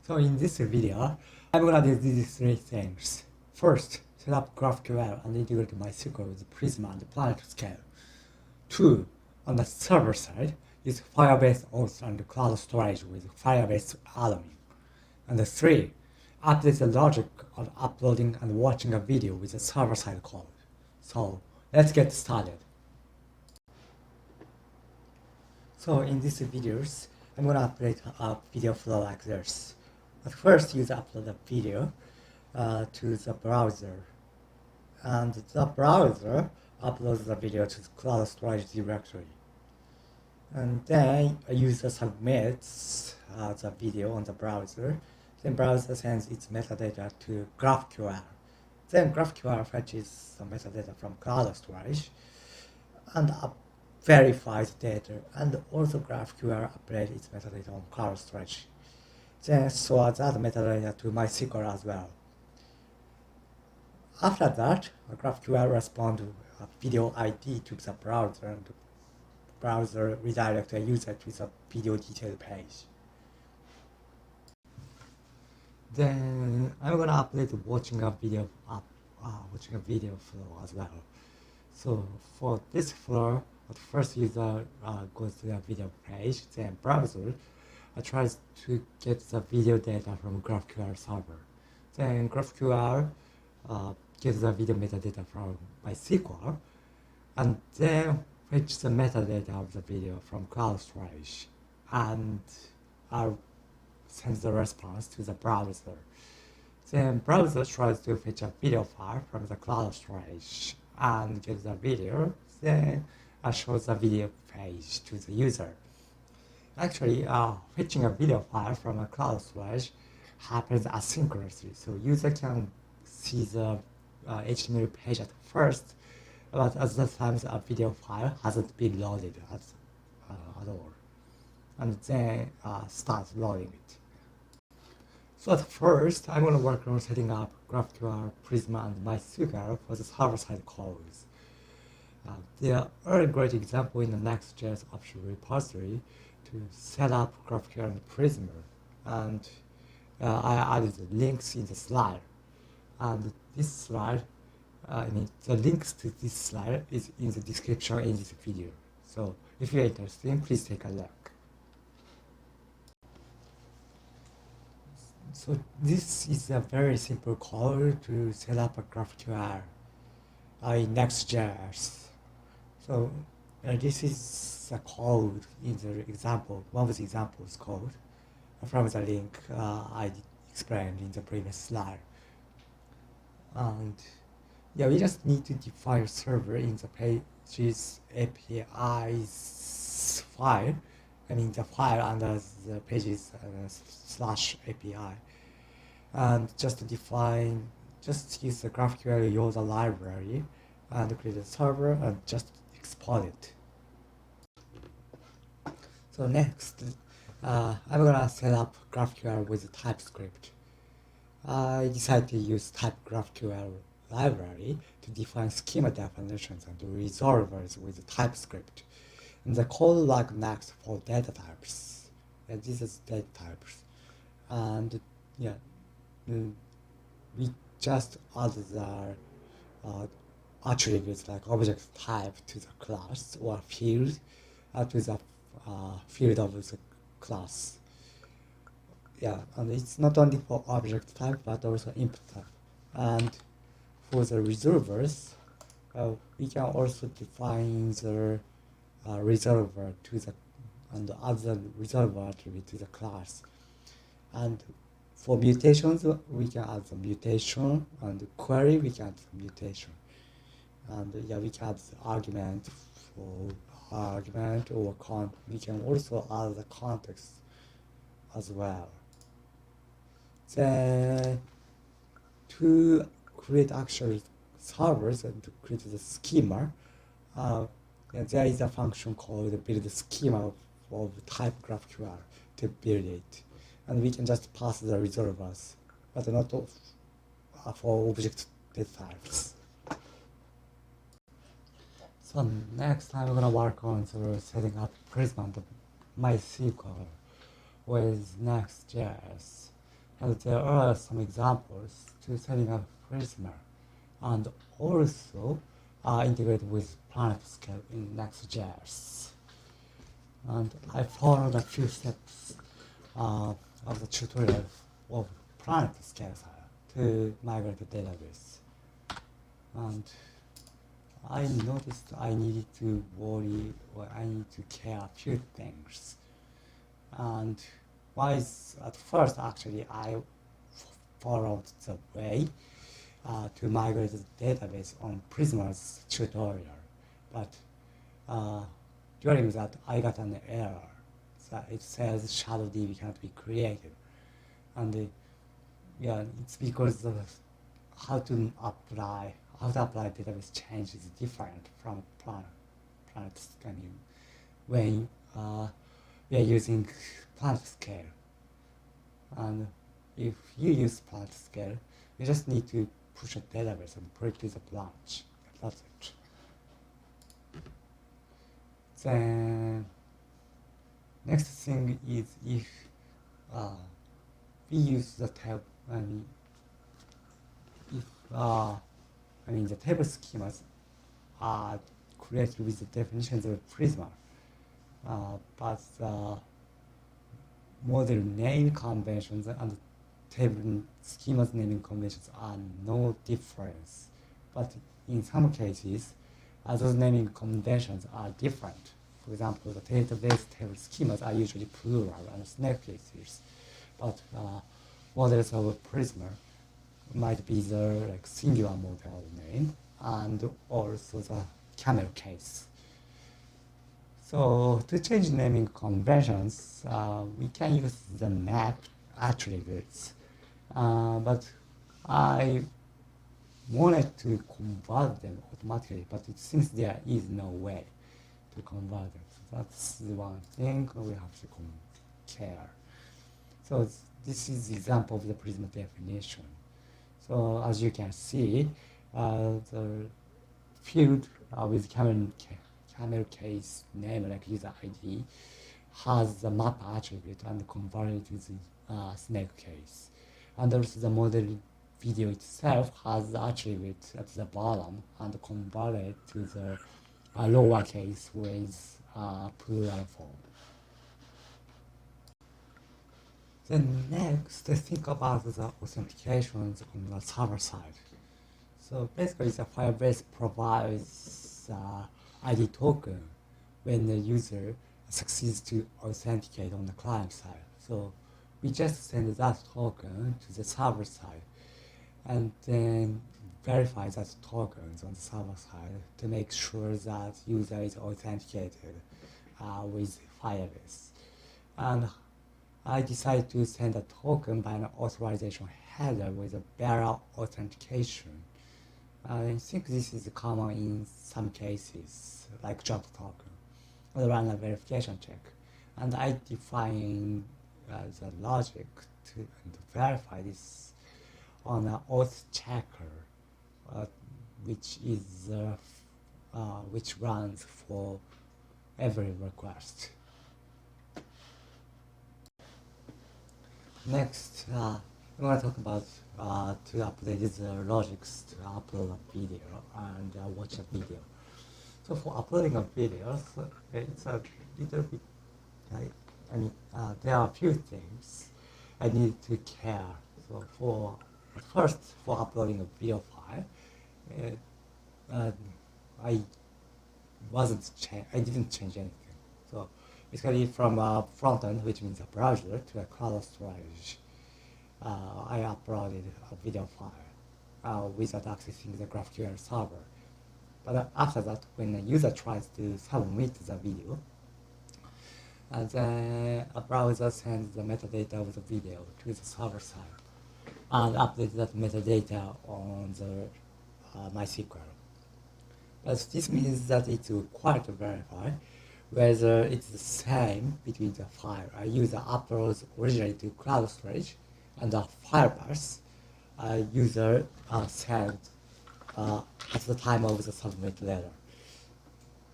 So in this video, I'm gonna do these three things. First, set up GraphQL and integrate MySQL with Prisma and PlanetScale. 2. On the server side, use Firebase Auth and cloud storage with Firebase Auth. And 3. Update the logic of uploading and watching a video with the server-side code. So let's get started. So in these videos, I'm gonna upload a video flow like this. But first, you upload a video to the browser, and the browser uploads the video to the cloud storage directory. And then a user submits the video on the browser. Then browser sends its metadata to GraphQL. Then GraphQL fetches the metadata from cloud storage and verifies data, and also GraphQL updates its metadata on cloud storage. Then stores that metadata to MySQL as well. After that, GraphQL responds to a video ID to the browser, and the browser redirects a user to the video detail page. Then I'm gonna update watching a video flow as well. So for this flow, the first user goes to the video page, then browser tries to get the video data from GraphQL server. Then GraphQL gets the video metadata from MySQL, and then fetch the metadata of the video from cloud storage, and sends the response to the browser. Then browser tries to fetch a video file from the cloud storage and gets the video, then shows the video page to the user. Actually, fetching a video file from a cloud storage happens asynchronously, so user can see the HTML page at first, but at that time a video file hasn't been loaded at all, and then starts loading it. So at first, I'm going to work on setting up GraphQL, Prisma, and MySQL for the server-side calls. There are a great example in the Next.js option repository to set up GraphQL and Prisma, and I added the links in the slide. And this slide, the links to this slide is in the description in this video. So if you're interested, please take a look. So this is a very simple code to set up a GraphQL in Next.js. So this is the code in the example, one of the examples code from the link I explained in the previous slide. And yeah, we just need to define a server in the pages APIs file. The file under the pages /API. And just use the GraphQL user library and create a server and just export it. So next, I'm gonna set up GraphQL with TypeScript. I decided to use type GraphQL library to define schema definitions and resolvers with TypeScript. And the code like next for data types. And this is data types. And yeah, we just add the attributes like object type to the class or field to the field of the class. Yeah, and it's not only for object type but also input type. And for the resolvers, we can also define the resolver to the and add the resolver attribute to the class. And for mutations, we can add the mutation, and query we can add the mutation. And yeah, we can add the argument for argument or we can also add the context as well. Then to create actual servers and to create the schema, there is a function called build schema of type GraphQL to build it. And we can just pass the resolvers, but not for object data types. So next I'm gonna work on setting up Prisma and MySQL with Next.js. And there are some examples to setting up Prisma, and also integrate with PlanetScale in Next.js. And I followed a few steps of the tutorial of PlanetScale to migrate the database. And I noticed I needed to worry, or I need to care a few things. And at first actually I followed the way to migrate the database on Prisma's tutorial, but during that I got an error. So it says shadow DB cannot be created, and yeah, it's because how to apply database change is different from planet scanning when we are using planet scale. And if you use planet scale, you just need to push a database and put it to the branch. That's it. Then next thing is if we use the tab, the table schemas are created with the definitions of Prisma, but the model name conventions and table schemas naming conventions are no difference. But in some cases, those naming conventions are different. For example, the database table schemas are usually plural and snake cases, but models of Prisma might be the singular model name and also the camel case. So to change naming conventions, we can use the map attributes, but I wanted to convert them automatically, but it seems there is no way to convert them. So that's the one thing we have to care. So this is the example of the Prisma definition. So as you can see, the field with camel case name like user ID has the map attribute and converted to the snake case. And also the model video itself has the attribute at the bottom and converted to the lowercase with plural form. Then next, think about the authentications on the server side. So basically, the Firebase provides ID token when the user succeeds to authenticate on the client side. So we just send that token to the server side and then verify that tokens on the server side to make sure that user is authenticated with Firebase. And I decided to send a token by an authorization header with a bearer authentication. I think this is common in some cases, like jump token, or run a verification check. And I define the logic to verify this on an auth checker, which runs for every request. Next, we want to talk about to update the logics to upload a video and watch a video. So for uploading a video, it's a little bit, there are a few things I need to care. So first, for uploading a video file, I didn't change anything. So basically from front end, which means a browser, to a cloud storage, I uploaded a video file without accessing the GraphQL server. But after that, when a user tries to submit the video, then a browser sends the metadata of the video to the server side and updates that metadata on the MySQL. But this means that it's required to verify whether it's the same between the file a user uploads originally to cloud storage and the Firebase user sent at the time of the submit letter.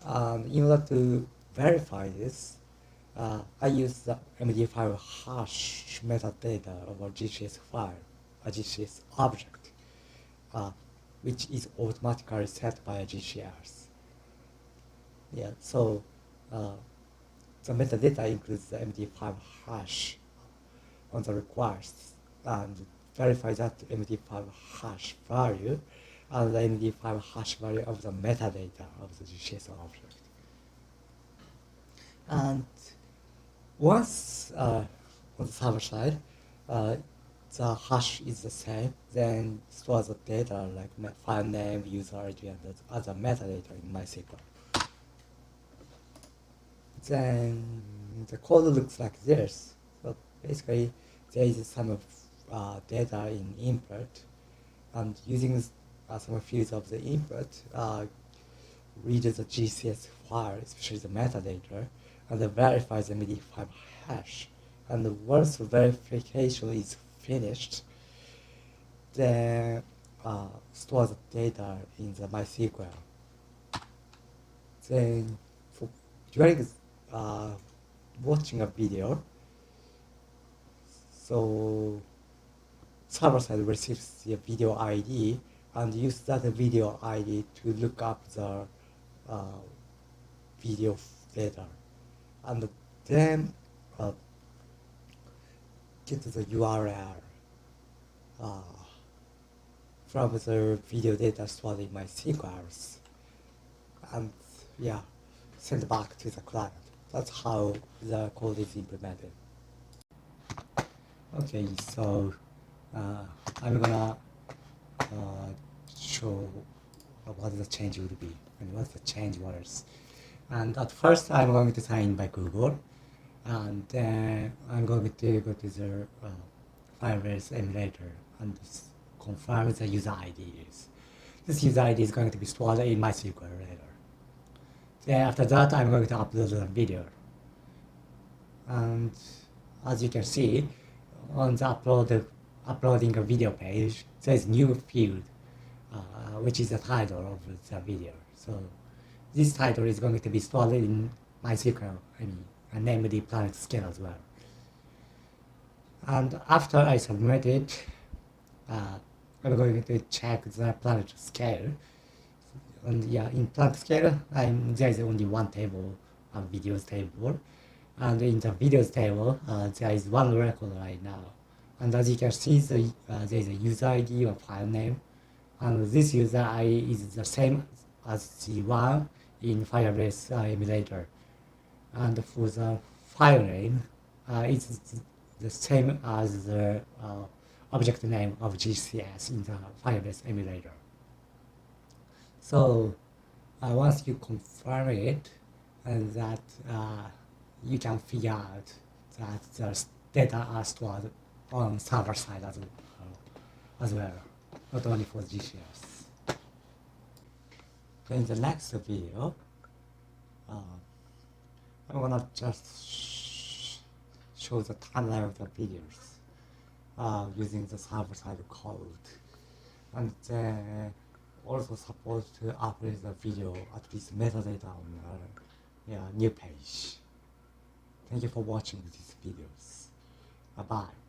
In order to verify this, I use the MD5 hash metadata of a GCS file, a GCS object, which is automatically set by a GCS. Yeah, so the metadata includes the MD5 hash on the requests and verify that MD5 hash value and the MD5 hash value of the metadata of the GCS object. And once on the server side, the hash is the same, then store the data like file name, user ID, and the other metadata in MySQL. Then the code looks like this. So basically, there is some data in input, and using some fields of the input, read the GCS file, especially the metadata, and verify the MD5 hash. And once the verification is finished, then store the data in the MySQL. Then during watching a video, so server side receives the video ID and use that video ID to look up the video data, and then get the URL from the video data stored in MySQL, and yeah, send back to the client. That's how the code is implemented. Okay, so I'm gonna show what the change would be and what the change was. And at first, I'm going to sign in by Google, and then I'm going to go to the Firebase emulator and confirm the user ID is. This user ID is going to be stored in MySQL later. Then after that, I'm going to upload the video. And as you can see, on the uploading a video page, there is new field, which is the title of the video. So this title is going to be stored in MySQL, and namely Planet Scale as well. And after I submit it, I'm going to check the Planet Scale. And yeah, in Planet Scale, there is only one table, a videos table. And in the videos table, there is one record right now. And as you can see, there is a user ID or file name. And this user ID is the same as the one in Firebase emulator. And for the file name, it's the same as the object name of GCS in the Firebase emulator. So once you confirm it, and that you can figure out that the data are stored on server side as well, not only for GCS. In the next video, I'm gonna just show the timeline of the videos using the server side code, and also support to upload the video at least metadata on new page. Thank you for watching these videos. Bye bye.